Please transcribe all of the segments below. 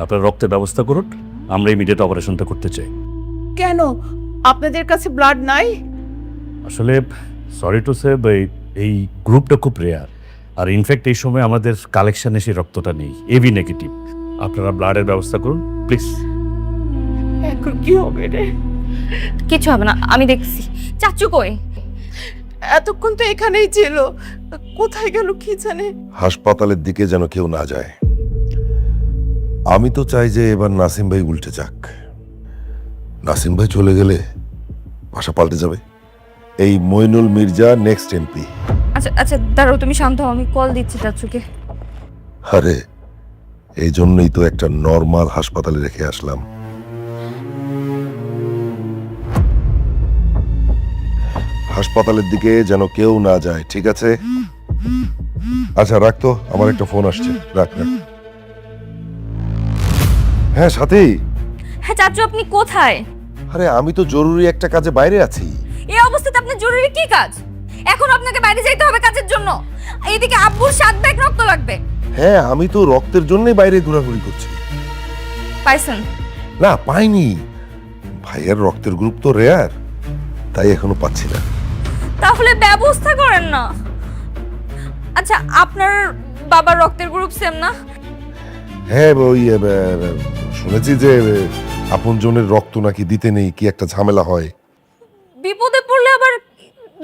আপনার রক্তের ব্যবস্থা করুন, আমরা ইমিডিয়েট অপারেশনটা করতে চাই। কেন আপনাদের কাছে ব্লাড নাই? আসলে সরি টু সে, এই গ্রুপটা খুব রেয়ার, আর ইনফ্যাক্ট এই সময় আমাদের কালেকশনে সেই রক্তটা নেই, এবি নেগেটিভ। আপনারা ব্লাডের ব্যবস্থা করুন প্লিজ। এখন কি হবে রে? কিছু হবে না, আমি দেখছি। চাচু কই? এতক্ষণ তো এখানেই ছিল, কোথায় গেল কি জানে। হাসপাতালের দিকে যেন কেউ না যায়। আমি তো চাই যে এবার নাসিম ভাই উল্টে যাক। নাসিম ভাই চলে গেলে ভাষা পাল্টে যাবে। এই মইনুল মির্জা নেক্সট এমপি। আচ্ছা আচ্ছা দাঁড়াও, তুমি শান্ত হও, আমি কল দিচ্ছি চাচুকে। আরে এই জন্যই তো একটা নর্মাল হাসপাতালে রেখে আসলাম। হাসপাতালের দিকে যেন কেউ না যায়, ঠিক আছে? আচ্ছা রাখতো, আমার একটা ফোন আসছে, রাখ রাখ। হ্যাঁ সাথী। হ্যাঁ চাচু, আপনি কোথায়? আরে আমি তো জরুরি একটা কাজে বাইরে আছি। এই অবস্থাতে আপনার জরুরি কি কাজ? এখন আপনাকে বাইরে যাইতে হবে কাজের জন্য। এইদিকে আব্বুর 7 ব্যাগ রক্ত লাগবে। হ্যাঁ আমি তো রক্তের জন্যই বাইরে ঘোরাঘুরি করছি। পাইছেন? না পাইনি, ভাইয়ের রক্তের গ্রুপ তো রেয়ার, তাই এখনো পাচ্ছি না। তাহলে ব্যবস্থা করেন না। আচ্ছা আপনার বাবার রক্তের গ্রুপ সেম না? হ্যাঁ ওই শুনেছি যে আপনজনের রক্ত নাকি দিতে নেই, কি একটা ঝামেলা হয়। বিপদে পড়লে আবার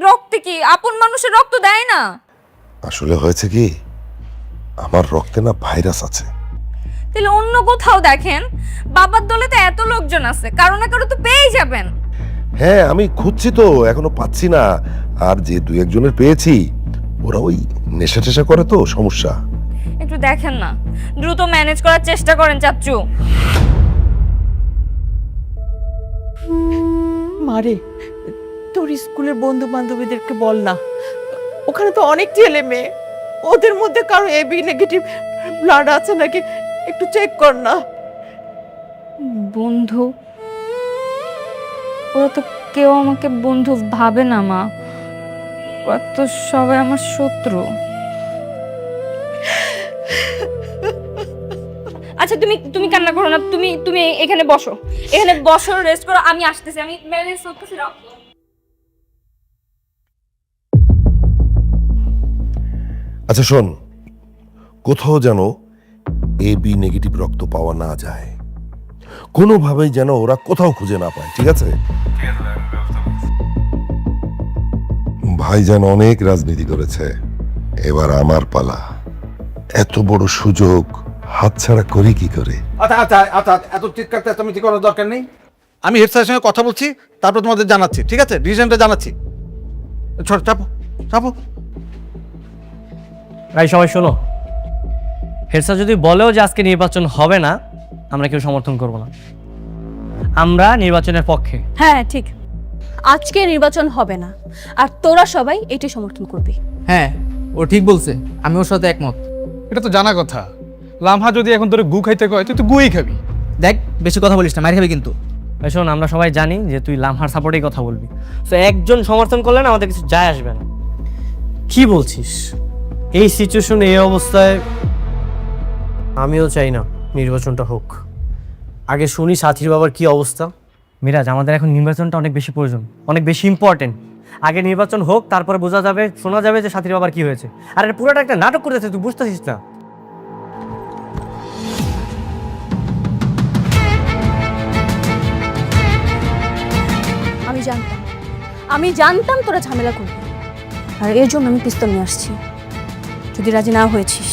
রক্তে কি আপন মানুষের রক্ত দেয় না? আসলে হয়েছে কি, আমার রক্তে না ভাইরাস আছে। তাহলে অন্য কোথাও দেখেন, বাবার দলে তো এত লোকজন আছে, কারো না কারো তো পেয়েই যাবেন। হ্যাঁ আমি খুঁজছি তো, এখনো পাচ্ছি না। আর যে দুই একজনের পেয়েছি ওরা ওই নেশা টেশা করে, তো সমস্যা। একটু দেখেন না, দ্রুত ম্যানেজ করার চেষ্টা করেন চাচু। মারে, তোর স্কুলের বন্ধু বান্ধবীদেরকে বল না, ওখানে তো অনেক ছেলে মেয়ে, ওদের মধ্যে কারো এবি নেগেটিভ ব্লাড আছে নাকি একটু চেক কর না। বন্ধু? ওরা তো কেউ আমাকে বন্ধু ভাবে না মা, ওরা তো সবাই আমার শত্রু। আচ্ছা তুমি তুমি কান্না করো না, তুমি তুমি এখানে বসো, এখানে বসো, রেস্ট করো, আমি আসতেছি, আমি ম্যানেজ করতেছি। রাখো। আচ্ছা শোন, কোথাও যেন এবি নেগেটিভ রক্ত পাওয়া না যায়, কোনোভাবেই যেন ওরা কোথাও খুঁজে না পায়, ঠিক আছে? ভাইজান অনেক রাজনীতি করেছে, এবার আমার পালা। এত বড় সুযোগ হাতছাড়া করি কি করে? আচ্ছা আচ্ছা আচ্ছা, এত চিৎকার চেঁচামেচি করার দরকার নেই। আমি হেড স্যারের সঙ্গে কথা বলছি, তারপর তোমাদের জানাচ্ছি, ঠিক আছে? ডিসিশনটা জানাচ্ছি। চাপো চাপো। ভাই সবাই শোনো, হেড স্যার যদি বলেও যে আজকে নির্বাচন হবে না, আমরা কেউ সমর্থন করব না। আমরা নির্বাচনের পক্ষে। হ্যাঁ ঠিক, আজকে নির্বাচন হবে না, আর তোরা সবাই এটি সমর্থন করবি। হ্যাঁ ও ঠিক বলছে, আমি ওর সাথে একমত। এটা তো জানা কথা, লামহা যদি এখন তোরে গু খাইতে কয় তুই তো গুই খাবি। দেখ বেশি কথা বলিস না, মার খাবি কিন্তু। ভাই শোন, আমরা সবাই জানি যে তুই লামহার সাপোর্টেই কথা বলবি, তো একজন সমর্থন করলে না আমাদের কিছু যায় আসবে না। কি বলছিস? এই সিচুয়েশনে, এই অবস্থায় আমিও চাই না নির্বাচনটা হোক। আগে শুনি সাথীর বাবার কি অবস্থা। মিরাজ, আমাদের এখন নির্বাচনটা অনেক বেশি প্রয়োজন, অনেক বেশি ইম্পর্টেন্ট। আগে নির্বাচন হোক, তারপরে বোঝা যাবে, শোনা যাবে যে সাথীর বাবার কি হয়েছে। আর এটা পুরোটা একটা নাটক করতেছে, তুই বুঝতেছিস না? আমি জানতাম তোরা ঝামেলা করবি, আর এর জন্য আমি পিস্তল নিয়ে আসছি। যদি রাজি না হয়েছিস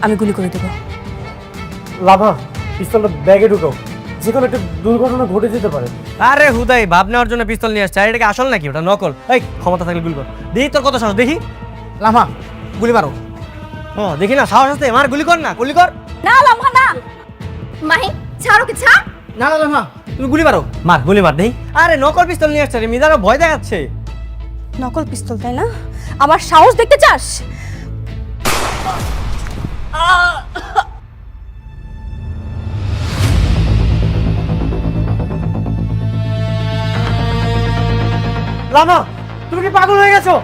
আমি গুলি করে দেবো। লাভা, পিস্তলটা ব্যাগে ঢুকাও, যে কোনো একটা দুর্ঘটনা ঘটে যেতে পারে। আরে হুদাই, ভাব নেওয়ার জন্য পিস্তল নিয়ে আসছে, আর এটাকে আসল নাকি? ওটা নকল। এই ক্ষমতা থাকলে গুলি কর, দেখি তোর কত সাহস, দেখি। লামা গুলি মারো। ও দেখি না, সাহস আছে, মার, গুলি কর না, গুলি কর। না লামহা না, মাহি ছাড়ো, কি ছাড়। না না লামা, তুমি গুলি মারো। মার, গুলি মার, দেখি। আরে নকল পিস্তল নিয়ে আসছে রে, মিজারও ভয় দেখাচ্ছে। নকল পিস্তল, তাই না? আমার সাহস দেখতে চাস? লামা, তুমি কি পাগল হয়ে গেছো?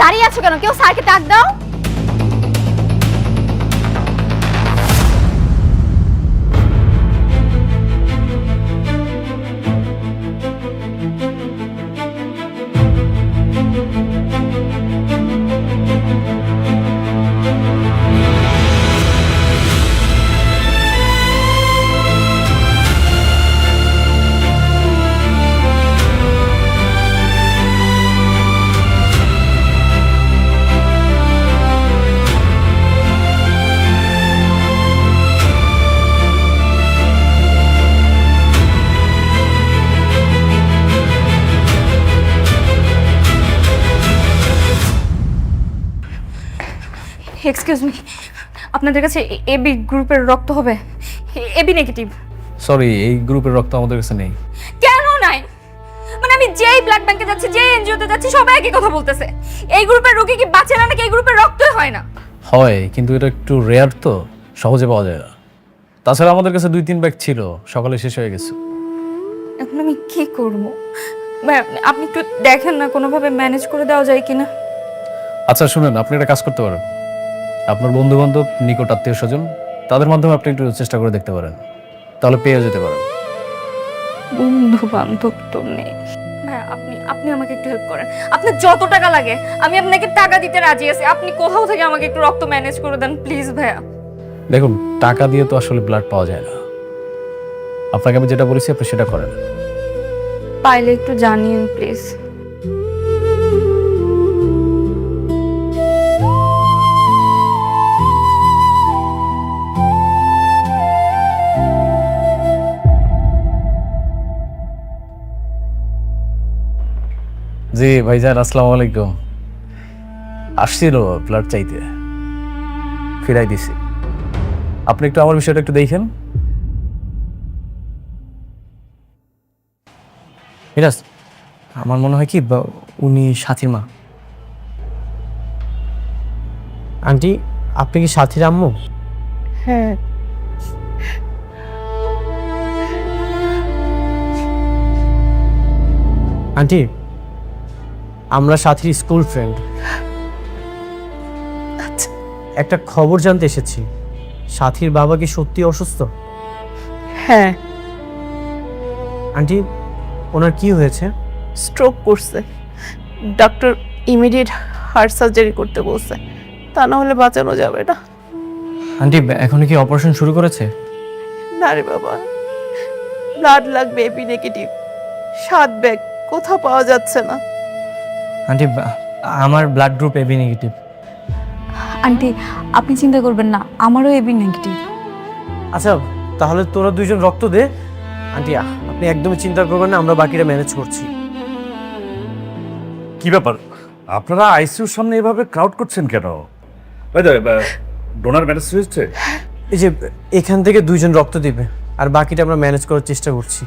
দাঁড়িয়ে আছো কেন? কেউ স্যারকে ডাক দাও। এক্সকিউজ মি, আপনাদের কাছে এবি গ্রুপের রক্ত হবে? AB negative. সরি, এই গ্রুপের রক্ত আমাদের কাছে নেই। কেন নাই? মানে আমি যেই ব্লাড ব্যাংকে যাচ্ছি, যেই এনজিওতে যাচ্ছি, সবাই একই কথা বলতেছে। এই গ্রুপের রোগী কি বাঁচে না, নাকি এই গ্রুপের রক্তই হয় না? হয়, কিন্তু এটা একটু রেয়ার, তো সহজে পাওয়া যায় না। তাছাড়া আমাদের কাছে 2-3 ব্যাগ ছিল, সকালে শেষ হয়ে গেছে। এখন আমি কি করব? ভাই, আপনি একটু দেখেন না কোনোভাবে ম্যানেজ করে দেওয়া যায় কিনা। আচ্ছা শুনেন, আপনি একটা কাজ করতে পারেন। আপনার বন্ধু বান্ধব, নিকট আত্মীয় স্বজন, তাদের মাধ্যমে আপনি একটু চেষ্টা করে দেখতে পারেন, তাহলে পেয়ে যেতে পারেন। বন্ধু বান্ধব তো নেই। ভাই, আপনি আমাকে একটু হেল্প করেন। আপনার যত টাকা লাগে আমি আপনাকে টাকা দিতে রাজি আছি। আপনি কোথাও থেকে আমাকে একটু রক্ত ম্যানেজ করে দেন প্লিজ ভাইয়া। দেখুন, টাকা দিয়ে তো আসলে ব্লাড পাওয়া যায় না। আপনাকে আমি যেটা বলেছি আপনি সেটা করেন। পাইলে একটু জানিয়েন প্লিজ। জি ভাইজান, আসসালামু আলাইকুম। আসছিল ব্লাড চাইতে, ফিরাই দিছি। আপনি একটু আমার বিষয়টা একটু দেখেন। মিরাজ, আমার মনে হয় কি উনি সাথীর মা। আন্টি, আপনি কি সাথীর আম্মু? হ্যাঁ, আন্টি, আমরা সাথীর স্কুল ফ্রেন্ড। আচ্ছা, একটা খবর জানতে এসেছি, সাথীর বাবা কি সত্যি অসুস্থ? হ্যাঁ, আন্টি, ওনার কি হয়েছে? স্ট্রোক করছে। ডক্টর ইমিডিয়েট হার্ট সার্জারি করতে বলছে, তা না হলে বাঁচানো যাবে না। আন্টি, এখন কি অপারেশন শুরু করেছে? না রে বাবা, ব্লাড লাগবে এবি নেগেটিভ। 7 ব্যাগ কোথাও পাওয়া যাচ্ছে না। আন্টি, আমার blood group AB negative. Aunty, আপনি চিন্তা করবেন না, আমারও এবি নেগেটিভ। আচ্ছা, তাহলে তোরা দুইজন রক্ত দে। আন্টি, আপনি একদমই চিন্তা করবেন না, আমরা বাকিটা ম্যানেজ করছি। কি ব্যাপার, আপনারা আইসিইউর সামনে এভাবে ক্রাউড করছেন কেন? ডোনার ম্যানেজ হয়েছে? এই যে এখান থেকে দুইজন রক্ত দিবে, আর বাকিটা আমরা ম্যানেজ করার চেষ্টা করছি।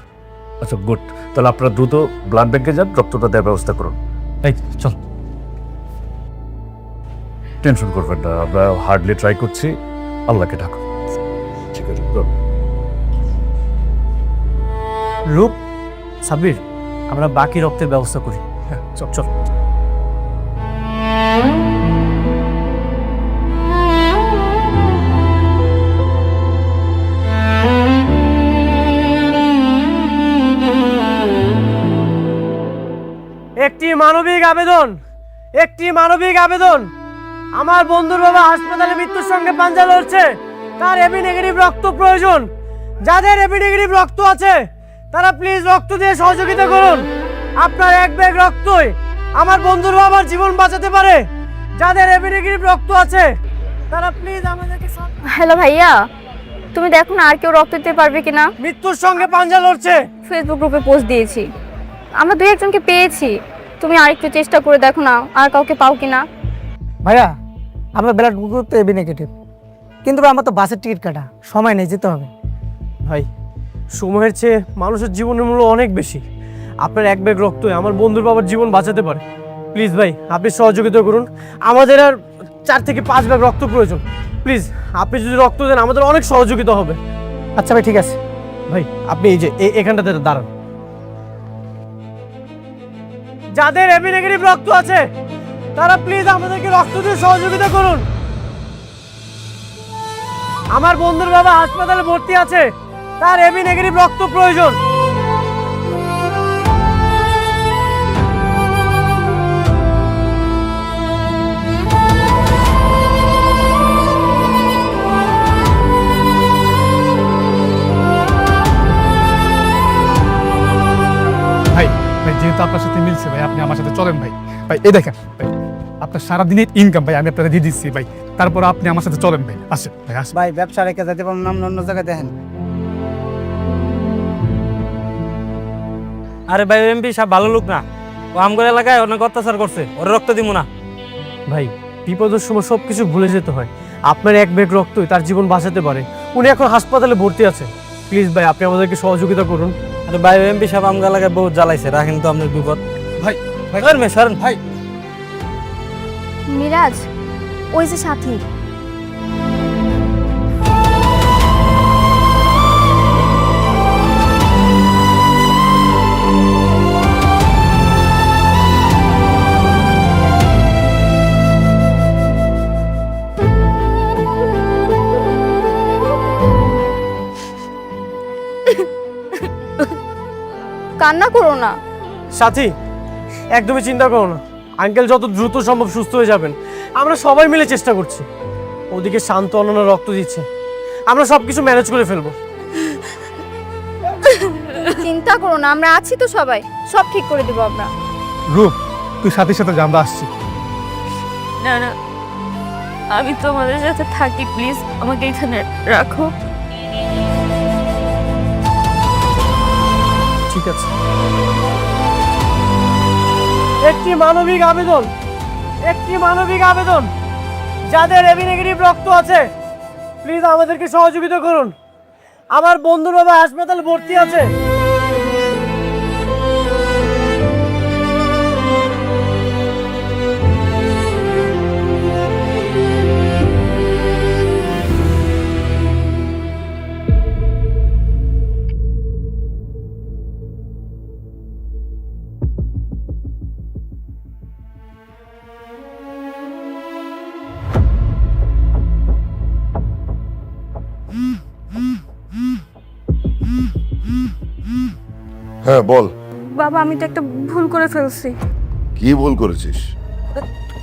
আচ্ছা গুড, তাহলে আপনারা দ্রুত ব্লাড ব্যাংকে যান, রক্তটা দেওয়ার ব্যবস্থা করুন। এই চল। টেনশন করবেন না, আমরা হার্ডলি ট্রাই করছি, আল্লাহকে ডাকুন। ঠিক আছে, go. রূপ, সাবির, আমরা বাকি রক্তের ব্যবস্থা করি। হ্যাঁ, চল চল। একটি মানবিক আবেদন, একটি মানবিক আবেদন। আমার বন্ধুর বাবা হাসপাতালে মৃত্যুর সঙ্গে পাঞ্জা লড়ছে, তার এবি নেগেটিভ রক্ত প্রয়োজন। যাদের এবি নেগেটিভ রক্ত আছে তারা প্লিজ রক্ত দিয়ে সহযোগিতা করুন। আপনার 1 ব্যাগ রক্তই আমার বন্ধুর বাবার জীবন বাঁচাতে পারে। যাদের এবি নেগেটিভ রক্ত আছে তারা প্লিজ আমাদেরকে হ্যালো ভাইয়া, তুমি দেখো না আর কেউ রক্ত দিতে পারবে কিনা। মৃত্যুর সঙ্গে পাঞ্জা লড়ছে। ফেসবুক গ্রুপে পোস্ট দিয়েছি, আমরা 2-1জনকে পেয়েছি। তুমি আরেকটু চেষ্টা করে দেখো না আর কাউকে পাও কিনা। ভাইয়া, আমরা ব্লাড গ্রুপ তো এবি নেগেটিভ, কিন্তু আমার তো বাসের টিকিট কাটা, সময় নেই, যেতে হবে। ভাই, সময়ের চেয়ে মানুষের জীবনের মূল্য অনেক বেশি। আপনার 1 ব্যাগ রক্তই আমার বন্ধুর বাবার জীবন বাঁচাতে পারে। প্লিজ ভাই, আপনি সহযোগিতা করুন। আমাদের আর 4 থেকে 5 ব্যাগ রক্ত প্রয়োজন। প্লিজ, আপনি যদি রক্ত দেন আমাদের অনেক সহযোগিতা হবে। আচ্ছা ভাই, ঠিক আছে। ভাই, আপনি এই যে এখানটাতে দাঁড়ান। যাদের এবি নেগেটিভ রক্ত আছে তারা প্লিজ আমাদেরকে রক্ত দিয়ে সহযোগিতা করুন। আমার বন্ধুর বাবা হাসপাতালে ভর্তি আছে, তার এবি নেগেটিভ রক্ত প্রয়োজন। ভাই ভাই যেহেতু আপনার সাথে মিলছে ভাই, আপনি আমার সাথে চলেন ভাই। ভাই এই দেখেন ভাই, আপনার সারাদিনের ইনকাম ভাই আমি আপনাকে দিয়ে দিচ্ছি ভাই, তারপর আপনি আমার সাথে চলেন ভাই। আসেন ভাই আসেন। ভাই ব্যবসা রেখে যেতে পারবো না, অন্য জায়গায় দেখেন। আরে ভাই এমপি সাহেব ভালো লোক না, ও আমগর এলাকায় অনেক অত্যাচার করছে, ওর রক্ত দিব না। ভাই বিপদের সময় সব কিছু ভুলে যেতে হয়, আপনার এক ব্যাগ রক্তই তার জীবন বাঁচাতে পারে। উনি এখন হাসপাতালে ভর্তি আছে, প্লিজ ভাই আপনি আমাদেরকে সহযোগিতা করুন। আরে ভাই এমপি সাহেব আমগর এলাকায় বহুত জ্বালাইছে, রাখেন তো আপনার বিপদ। ভাই ভাই সারেন ভাই মিরাজ, ওই যে সাথী। কান্না করো না। সাথী একদমই চিন্তা করো না, আঙ্কেল যত দ্রুত সম্ভব সুস্থ হয়ে যাবেন। আমরা সবাই মিলে চেষ্টা করছি, ওদিকে শান্ত অনন্য রক্ত দিচ্ছে, আমরা সবকিছু ম্যানেজ করে ফেলবো। চিন্তা করো না, আমরা আছি তো, সবাই সব ঠিক করে দেবো আমরা। রূপ তুই সাথে সাথে যা, আমরা আসছি। না না, আমি তোমাদের সাথে থাকি, প্লিজ আমাকে এখানে রাখো। ঠিক আছে, একটি মানবিক আবেদন, যাদের এবি নেগেটিভ রক্ত আছে প্লিজ আমাদেরকে সহযোগিতা করুন। আমার বন্ধুর বাবা হাসপাতালে ভর্তি আছে। হ্যাঁ বল, বাবা আমি তো একটা ভুল করে ফেলছি। কি ভুল করেছিস?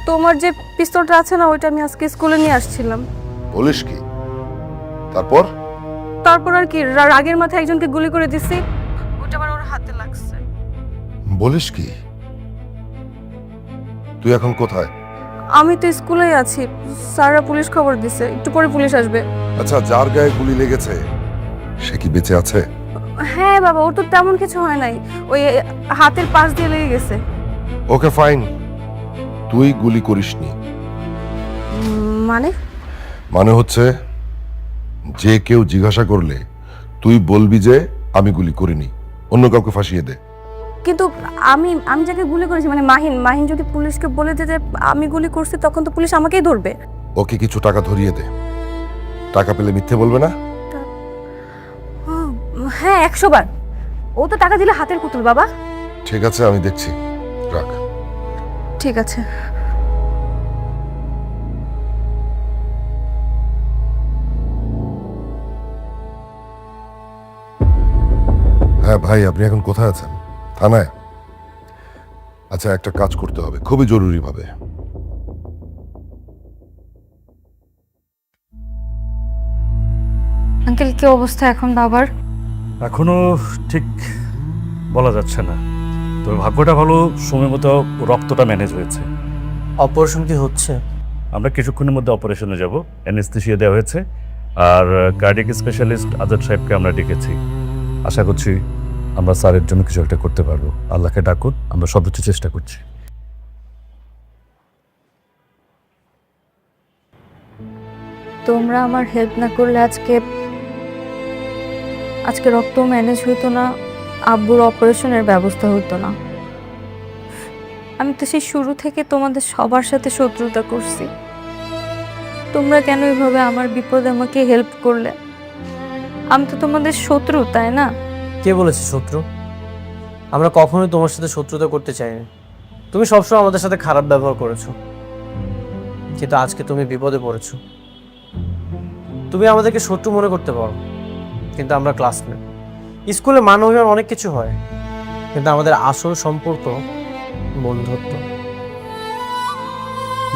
তোমার যে পিস্তলটা আছে না, ওইটা আমি আজকে স্কুলে নিয়ে আসছিলাম। বলিস কি? তারপর? তারপর আর কি, রাগের মাথায় একজনকে গুলি করে দিছি, ওটা আবার ওর হাতে লাগছে। বলিস কি? তুই এখন কোথায়? আমি তো স্কুলেই আছি, স্যাররা পুলিশ খবর দিছে, একটু পরে পুলিশ আসবে। আচ্ছা, যার গায়ে গুলি লেগেছে সে কি বেঁচে আছে? হ্যাঁ বাবা, ওর তো তেমন কিছু হয় নাই, ওই হাতের পাশ দিয়ে লেগে গেছে। ওকে ফাইন, তুই গুলি করিসনি। মানে? মানে হচ্ছে যে কেউ জিজ্ঞাসা করলে তুই বলবি যে আমি গুলি করিনি, অন্য কাউকে ফাঁসিয়ে দে। কিন্তু আমি আমি যাকে গুলি করেছি মানে মাহিন যদি পুলিশকে বলে দে যে আমি গুলি করছি, তখন তো পুলিশ আমাকেই ধরবে। ওকে কিছু টাকা ধরিয়ে দে, টাকা পেলে মিথ্যে বলবে না। হ্যাঁ 100 বার, ও তো টাকা দিলে হাতের পুতুল বাবা। ঠিক আছে, আমি দেখছি, রাখ। ঠিক আছে। হ্যাঁ ভাই, আপনি এখন কোথায় আছেন? থানায়? আচ্ছা, একটা কাজ করতে হবে খুবই জরুরি ভাবে। আঙ্কেল কি অবস্থা এখন বাবার? এখনো ঠিক বলা যাচ্ছে না, তবে ভাগ্যটা ভালো, সময় মতো রক্তটা ম্যানেজ হয়েছে। অপারেশন কি হচ্ছে? আমরা কিছুক্ষণের মধ্যে অপারেশনে যাব, অ্যানেস্থেসিয়া দেওয়া হয়েছে, আর কার্ডিয়াক স্পেশালিস্ট আজাদ সাহেবকে আমরা ডেকেছি। আশা করছি আমরা স্যারের জন্য কিছু একটা করতে পারবো। আল্লাহকে ডাকুন, আমরা সর্বোচ্চ চেষ্টা করছি। তোমরা আমার হেল্প না করলে আজকে রক্ত ম্যানেজ হইতো না, আব্বুর অপারেশনের ব্যবস্থা হতো না। আমি তো সেই শুরু থেকে তোমাদের সবার সাথে শত্রুতা করছি, তোমরা কেন এভাবে আমার বিপদে আমাকে হেল্প করলে? আমি তো তোমাদের শত্রু, তাই না? কে বলেছে শত্রু? আমরা কখনোই তোমার সাথে শত্রুতা করতে চাইনি। তুমি সবসময় আমাদের সাথে খারাপ ব্যবহার করেছো, কিন্তু আজকে তুমি বিপদে পড়েছো। তুমি আমাদেরকে শত্রু মনে করতে পারো, কিন্তু আমরা ক্লাসমেট। স্কুলে মান অভিমান অনেক কিছু হয়, কিন্তু আমাদের আসল সম্পর্ক বন্ধুত্ব।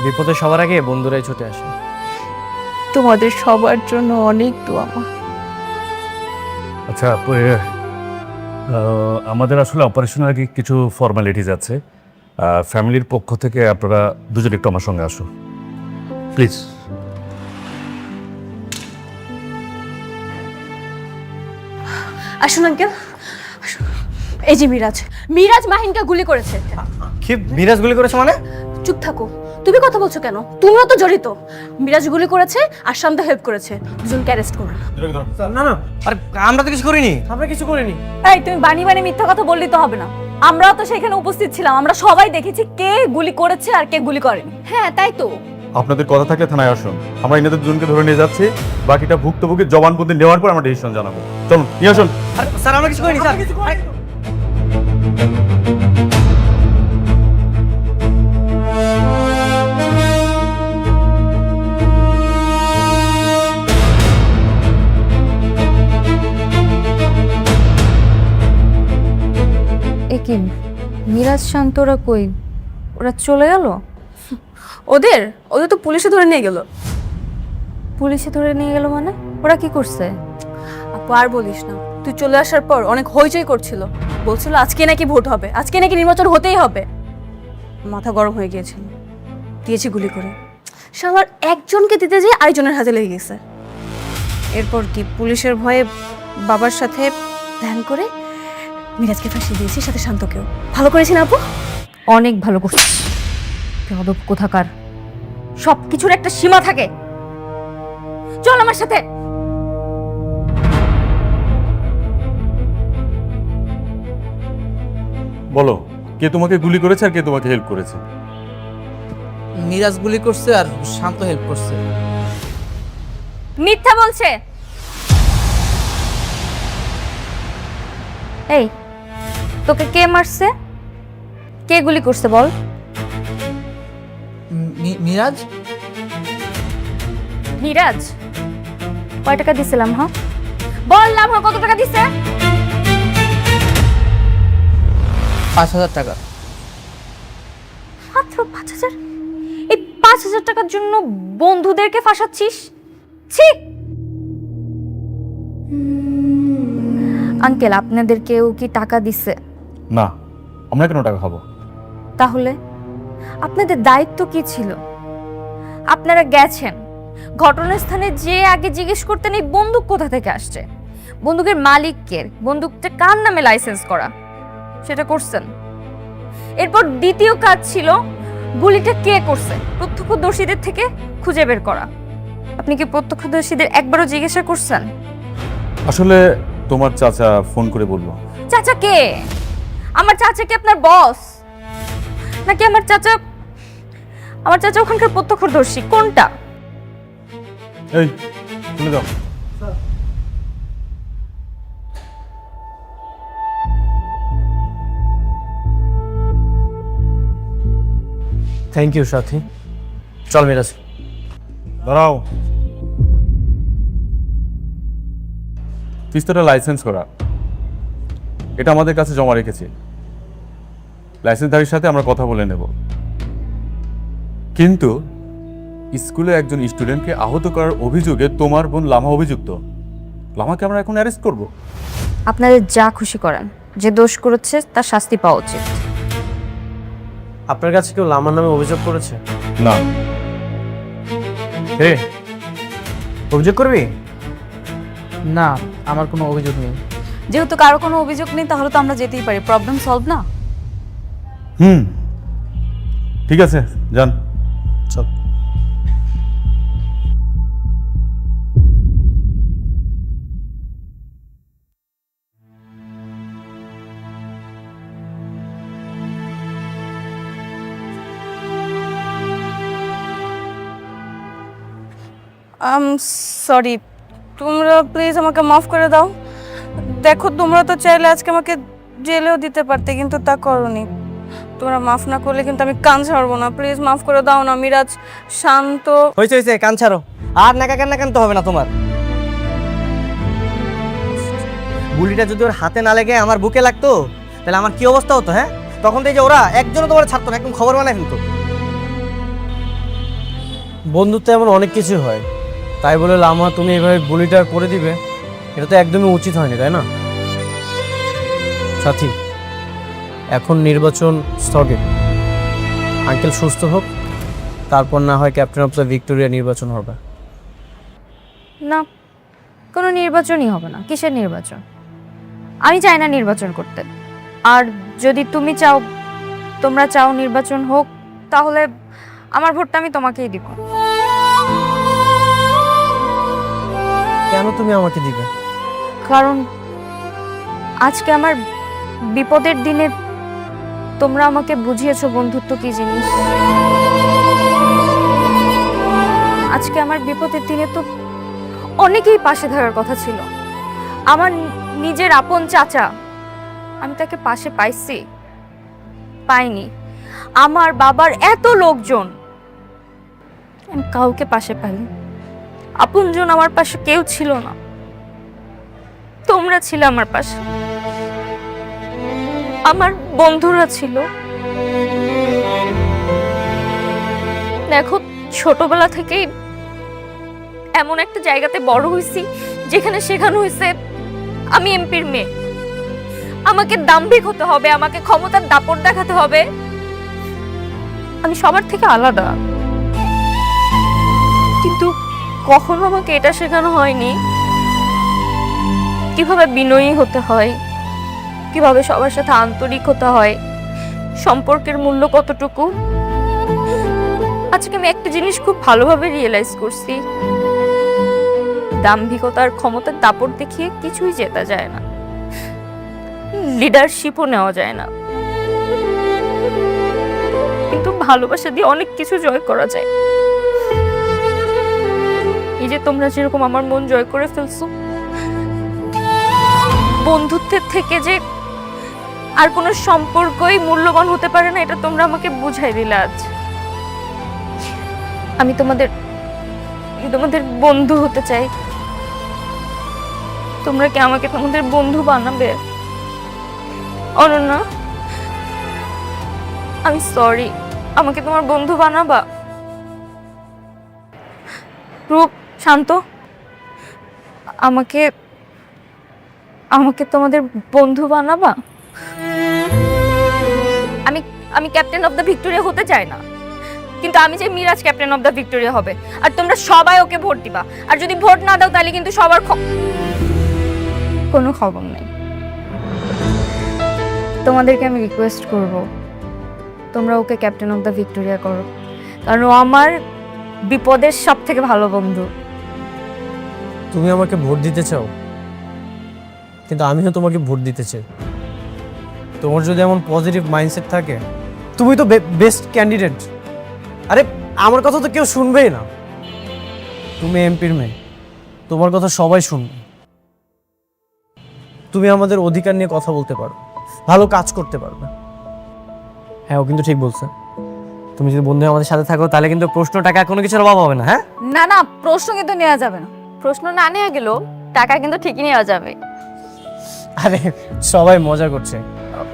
বিপদে সবার আগে বন্ধুরাই ছুটে আসে। তোমাদের সবার জন্য অনেক দোয়া মা। আচ্ছা আমাদের আসলে অপারেশনের আগে কিছু ফর্মালিটিস আছে। ফ্যামিলির পক্ষ থেকে আপনারা দুজন একটু আমার সঙ্গে আসুন প্লিজ। আসুন আঙ্কেল। এই যে মিরাজ, মিরাজ মাহিনকে গুলি করেছে। কি মিরাজ গুলি করেছে মানে? চুপ থাকো, তুমি কথা বলছো কেন? তুমিও তো জড়িত। মিরাজ গুলি করেছে আর শান্ত হেল্প করেছে। দুজনকে অ্যারেস্ট করো। না না, আরে আমরা তো কিছু করিনি, আমরা কিছু করিনি। এই তুমি বানি বানি মিথ্যা কথা বললেই তো হবে না। আমরাও তো সেখানে উপস্থিত ছিলাম, আমরা সবাই দেখেছি কে গুলি করেছে আর কে গুলি করেনি। হ্যাঁ তাই তো। আপনাদের কথা থাকলে থানায় আসুন, আমরা এনাদের দুজনকে ধরে নিয়ে যাচ্ছি। বাকিটা ভুক্তভোগীর জবানবন্দি নেওয়ার পর আমরা ডিসিশন জানাবো। চলুন নিয়ে আসুন। আরে স্যার আমরা কিছু করিনি স্যার। কি মিরাজ শান্তরা কই? ওরা চলে গেল? ওদের ওদের তো পুলিশে ধরে নিয়ে গেল। পুলিশে ধরে নিয়ে গেল মানে? ওরা কি করছে? আপু আর বলিস না, তুই চলে আসার পর অনেক হইচই করছিল। বলছিল আজকে নাকি ভোট হবে, আজকে নাকি নির্বাচন হতেই হবে। মাথা গরম হয়ে গিয়েছিল, দিয়েছি গুলি করে। শালার একজনকে দিতে যেয়ে আরেকজনের হাতে লেগে গেছে। এরপর কি পুলিশের ভয়ে বাবার সাথে ধ্যান করে মিরাজকে ফাঁসিয়ে দিয়েছি, সাথে শান্তকেও। ভালো করেছি না আপু? অনেক ভালো করছিস। বেয়াদব কোথাকার। সব কিছুর একটা সীমা থাকে। চল আমার সাথে। বলো, কে তোমাকে গুলি করেছে আর কে তোমাকে হেল্প করেছে? মিরাজ গুলি করছে আর শান্ত হেল্প করছে। মিথ্যা বলছে। এই তোকে কে মারছে? কে গুলি করছে বল? মিরাজ। মিরাজ কয় টাকা দিছিলাম? হ্যাঁ বললাম, হ্যাঁ কত টাকা দিছে? 5,000 টাকা। মাত্র 5,000? এই 5,000 টাকার জন্য বন্ধুদেরকে ফাঁসাচ্ছিস? ছি! আঙ্কেল আপনাদের কেউ কি টাকা দিছে? না, আমরা কেন টাকা খাবো? তাহলে আপনাদের দায়িত্ব কি ছিল? আপনারা গেছেন ঘটনাস্থানে, যে আগে জিজ্ঞেস করতেন এই বন্দুক কোথা থেকে আসছে, বন্দুকের মালিক কে, বন্দুকটা কার নামে লাইসেন্স করা, সেটা করছেন। এরপর দ্বিতীয় কাজ ছিল গুলিটা কে করছে প্রত্যক্ষদর্শীদের থেকে খুঁজে বের করা। আপনি কি প্রত্যক্ষদর্শীদের একবারও জিজ্ঞাসা করছেন? আসলে তোমার চাচা ফোন করে বললো। চাচা কে? আমার চাচা কি আপনার বস নাকি আমার চাচা ওখানকার প্রত্যক্ষদর্শী? কোনটা? এই শুনে দাও। থ্যাংক ইউ সাথী। চল মিরাজ। দাঁড়াও, পিস্তলটা লাইসেন্স করা, এটা আমাদের কাছে জমা রেখেছি। লাইসেন্সধারীর সাথে আমরা কথা বলে নেব। কিন্তু স্কুলে একজন স্টুডেন্টকে আহত করার অভিযোগে তোমার বোন লামা অভিযুক্ত। লামাকে আমরা এখন অ্যারেস্ট করব? আপনাদের যা খুশি করেন, যে দোষ করেছে তার শাস্তি পাওয়া উচিত। আপনার কাছে কেউ লামার নামে অভিযোগ করেছে? না। হে, অভিযোগ করবি? না, আমার কোনো অভিযোগ নেই। যেহেতু কারো কোনো অভিযোগ নেই, তাহলে তো আমরা যেতেই পারি। প্রবলেম সলভ না? ঠিক আছে, যান। চল। সরি, তোমরা প্লিজ আমাকে মাফ করে দাও। দেখো তোমরা তো চাইলে আজকে আমাকে জেলেও দিতে পারতে, কিন্তু তা করোনি। তোমরা মাফ না করলে কিন্তু আমি কান ছাড়বো না, প্লিজ মাফ করে দাও না। মিরাজ, শান্ত। হয়েছে হয়েছে, কান ছাড়ো। আর নাকা কান্না কানতে হবে না তোমার। গুলিটা যদি ওর হাতে না লেগে আমার বুকে লাগতো তাহলে আমার কি অবস্থা হতো? হ্যাঁ, তখন তো এই যে ওরা একজনও তোমার ছাড়তো না, একদম খবর বানায় ফেলতো। বন্ধুত্ব এমন অনেক কিছু হয়, তাই বলে লামা তুমি এভাবে গুলিটা করে দিবে, এটা তো একদমই উচিত হয়নি, তাই না? সাথী, এখন নির্বাচন স্থগিত। আঙ্কেল সুস্থ হোক, তারপর না হয় ক্যাপ্টেন অফ দ্য ভিক্টোরিয়া নির্বাচন হবে। না, কোনো নির্বাচনই হবে না। কিসের নির্বাচন? আমি চাই না নির্বাচন করতে। আর যদি তুমি চাও, তোমরা চাও নির্বাচন হোক, তাহলে আমার ভোটটা আমি তোমাকেই দিব। কেন তুমি আমাকে দিবে? কারণ আজকে আমার বিপদের দিনে তোমরা আমাকে বুঝিয়েছো বন্ধুত্ব কি জিনিস। আজকে আমার বিপদের দিনে তো অনেকেই পাশে থাকার কথা ছিল। আমার নিজের আপন চাচা, আমি তাকে পাশে পাইছি? পাইনি। আমার বাবার এত লোকজন, আমি কাউকে পাশে পাইনি। আপনজন আমার পাশে কেউ ছিল না, তোমরা ছিলে আমার পাশে, আমার বন্ধুরা ছিল। দেখো, ছোটবেলা থেকেই এমন একটা জায়গাতে বড় হয়েছি যেখানে শেখানো হয়েছে আমি এমপির মেয়ে, আমাকে দাম্ভিক হতে হবে, আমাকে ক্ষমতার দাপট দেখাতে হবে, আমি সবার থেকে আলাদা। কিন্তু কখনো আমাকে এটা শেখানো হয়নি কিভাবে বিনয়ী হতে হয়, কিভাবে সবার সাথে আন্তরিক হতে হয়, সম্পর্কের মূল্য কতটুকু। আজকে আমি একটা জিনিস খুব ভালোভাবে রিয়েলাইজ করছি, দাম্ভিকতার ক্ষমতার দাপট দেখিয়ে কিছুই জেতা যায় না, লিডারশিপও নেওয়া যায় না। কিন্তু ভালোবাসা দিয়ে অনেক কিছু জয় করা যায়। এই যে তোমরা যেরকম আমার মন জয় করে ফেলছো, বন্ধুত্বের থেকে যে আর কোনো সম্পর্কই মূল্যবান হতে পারে না, এটা তোমরা আমাকে বুঝাই দিলে আজ। আমি তোমাদের বন্ধু হতে চাই। তোমরা কি আমাকে তোমাদের বন্ধু বানাবে? অনন্যা, আমি সরি, আমাকে তোমার বন্ধু বানাবা? রূপ, শান্ত, আমাকে তোমাদের বন্ধু বানাবা? আমি ক্যাপ্টেন অফ দ্য ভিক্টোরিয়া হতে চাই না, কিন্তু আমি যে Miraj captain of the Victoria হবে, আর তোমরা সবাই ওকে ভোট দিবা। আর যদি ভোট না দাও তাহলে কিন্তু সবার কোনো খবর নেই। তোমাদেরকে আমি রিকোয়েস্ট করব, তোমরা ওকে ক্যাপ্টেন অফ দ্য ভিক্টোরিয়া করো, কারণ ও আমার বিপদের সব থেকে ভালো বন্ধু। তুমি আমাকে ভোট দিতে চাও, কিন্তু আমিও তোমাকে ভোট দিতে চাই। তোমার যদি এমন পজিটিভ মাইন্ডসেট থাকে, তুমি তো বেস্ট ক্যান্ডিডেট। আরে আমার কথা তো কেউ শুনবেই না। তুমি এমপির মেয়ে, তোমার কথা সবাই শুনবে। তুমি আমাদের অধিকার নিয়ে কথা বলতে পারো, ভালো কাজ করতে পারবে। হ্যাঁ, ও কিন্তু ঠিক বলছে। তুমি যদি বন্ধু আমাদের সাথে থাকো তাহলে কিন্তু প্রশ্ন টাকা কোনো কিছুর অভাব হবে না। হ্যাঁ না না, প্রশ্ন কিন্তু নেওয়া যাবে না। প্রশ্ন না নেওয়া গেলেও টাকা কিন্তু ঠিকই নেওয়া যাবে। আরে সবাই মজা করছে।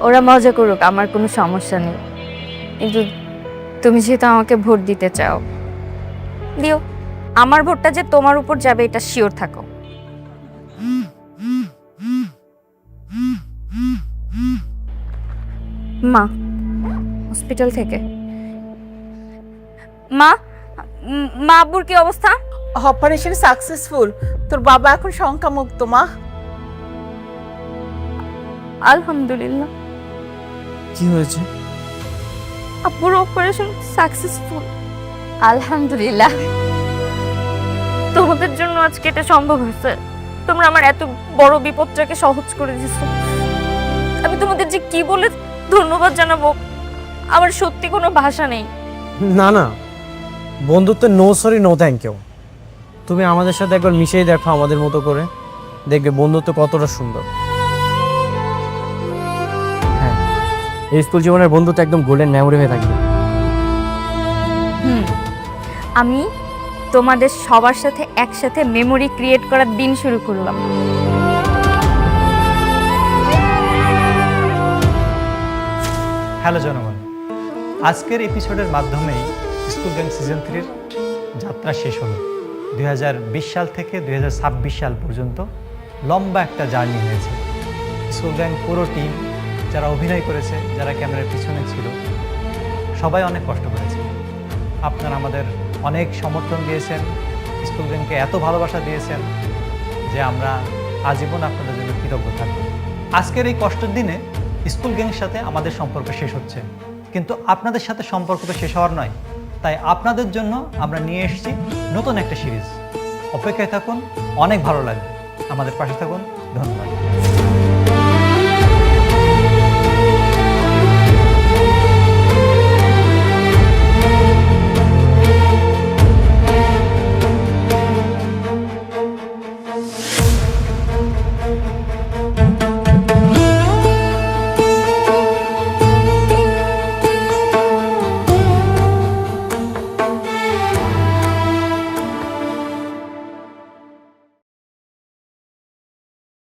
ওরা মজা করুক, আমার কোনো সমস্যা নেই। কিন্তু তুমি যেহেতু আমাকে ভোট দিতে চাও, দিও। আমার ভোটটা যে তোমার উপর যাবে এটা শিওর থাকো। মা হসপিটাল থেকে। মা, আব্বুর কি অবস্থা? অপারেশন সাকসেসফুল, তোর বাবা এখন শঙ্কামুক্ত। মা, আলহামদুলিল্লাহ। কি হয়েছে? আব্বুর অপারেশন সাকসেসফুল, আলহামদুলিল্লাহ। তোমাদের জন্য আজকে এটা সম্ভব হয়েছে। তোমরা আমার এত বড় বিপদটাকে সহজ করে দিয়েছো। আমি তোমাদের যে কি বলে ধন্যবাদ জানাবো, আমার সত্যি কোনো ভাষা নেই। না না, বন্ধুত্ব no sorry no thank you. তুমি আমাদের সাথে একবার মিশেই দেখো আমাদের মতো করে, দেখবে বন্ধুত্ব কতটা সুন্দর। হ্যাঁ, এই স্কুল জীবনের বন্ধুত্ব একদম গোল্ডেন মেমোরি হয়ে থাকবে। আমি তোমাদের সবার সাথে একসাথে মেমোরি ক্রিয়েট করার দিন শুরু করলাম। হ্যালো জনগণ, আজকের এপিসোডের মাধ্যমেই স্কুল গ্যাং সিজন 3-র যাত্রা শেষ হলো। 2020 সাল থেকে 2026 সাল পর্যন্ত লম্বা একটা জার্নি হয়েছে। স্কুল গ্যাং পুরো টিম, যারা অভিনয় করেছে, যারা ক্যামেরার পিছনে ছিল, সবাই অনেক কষ্ট করেছে। আপনারা আমাদের অনেক সমর্থন দিয়েছেন, স্কুল গ্যাংকে এত ভালোবাসা দিয়েছেন যে আমরা আজীবন আপনাদের জন্য কৃতজ্ঞ থাকব। আজকের এই কষ্টের দিনে স্কুল গ্যাংয়ের সাথে আমাদের সম্পর্ক শেষ হচ্ছে, কিন্তু আপনাদের সাথে সম্পর্ক তো শেষ হওয়ার নয়। তাই আপনাদের জন্য আমরা নিয়ে এসেছি নতুন একটা সিরিজ। অপেক্ষায় থাকুন, অনেক ভালো লাগবে। আমাদের পাশে থাকুন। ধন্যবাদ।